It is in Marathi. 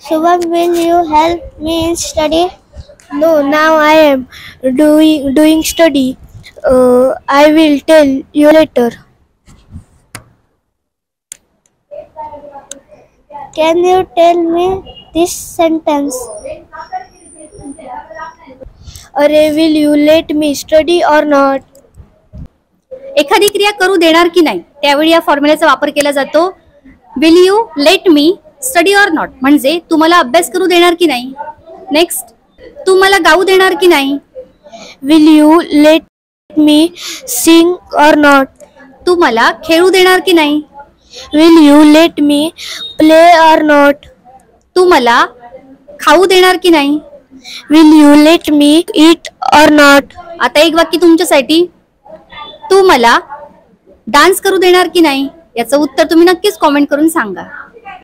Shubham, will you help me in study? No, now I am doing study. I will tell you later. Can you tell me this sentence? Arey, will you let me study or not? एखादी क्रिया करू देणार की नाही त्यावेळी या फॉर्म्युल्याचा वापर केला जातो. Will you let me study or not म्हणजे तू मला अभ्यास करू देणार की नाही. नेक्स्ट, तू मला गाऊ देणार की नाही. Will you let me sing or not? तू मला खेळू देणार की नाही. Will you let me play or not? तू मला खाऊ देणार की नाही. Will you let me eat or not? आता एक वाक्य तुमच्यासाठी. तू मला डान्स करू देणार की नाही. याचं उत्तर तुम्ही नक्कीच कॉमेंट करून सांगा.